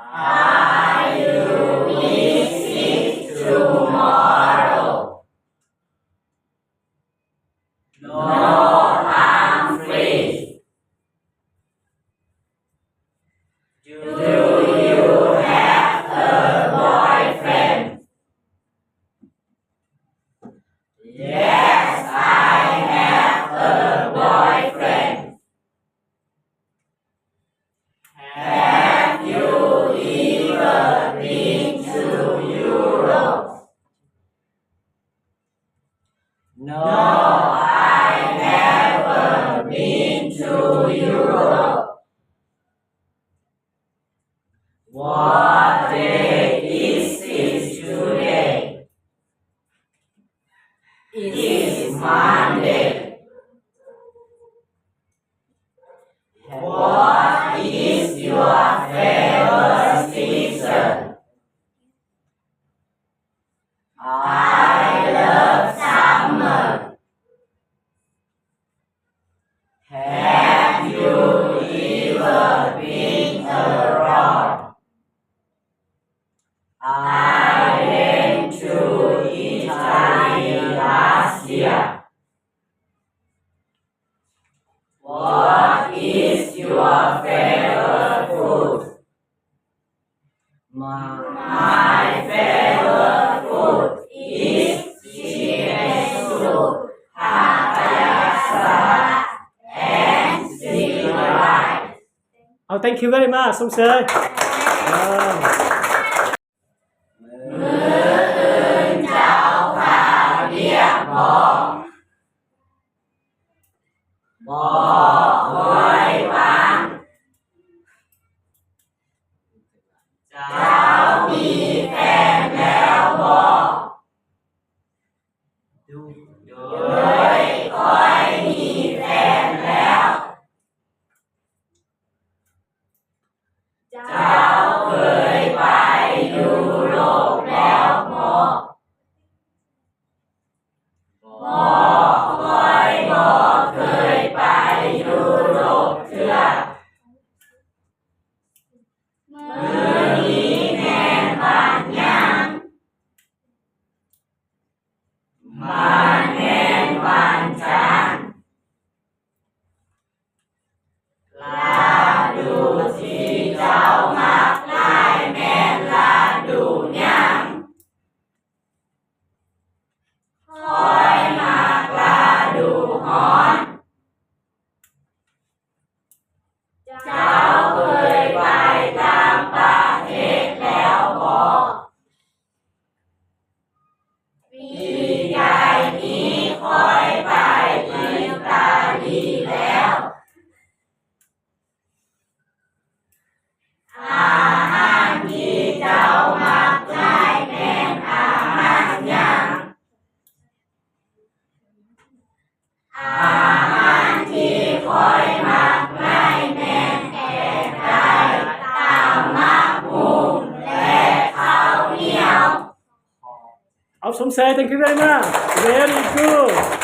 Are you busy tomorrow? No, I'm free. Do you have a boyfriend? Yes, I have a boyfriend. Have you ever been to Europe? No, I never been to Europe. What day is it today? It's Monday. What is your favorite season? I love summer. Have you ever been abroad? I went to Italy last year. What is your favorite food? My favorite food is chicken soup, papaya salad, and sticky rice. Thank you very much สมเสยมื้ออื่นเจ้าข่าวเรียกบอกค่อยฟังเจ้ามีแฟนแล้วบอกด้วยค่อยมีแฟนแล้วเจ้าเคยไปยุโรปแล้วบอกค่อยบอกเคยไปยุโรปเทื่อมื้อนี้แม่นวันหยังมันแม่นวันจันทร์ฤดูที่เจ้ามักหลายแม่นฤดูหยังค่อยมักฤดูร้อนเจ้าเคยไปต่างประเทศแล้วบ่ปีใหญ่นี้ค่อยไปอิตาลีแล้วอาหารที่เจ้ามักหลายแม่นอาหารหยังอาหารที่ค่อยมักหลายแม่นแกงไก่ตำบักหุ่งและข้าวเหนียว สมเสย thank you very much very good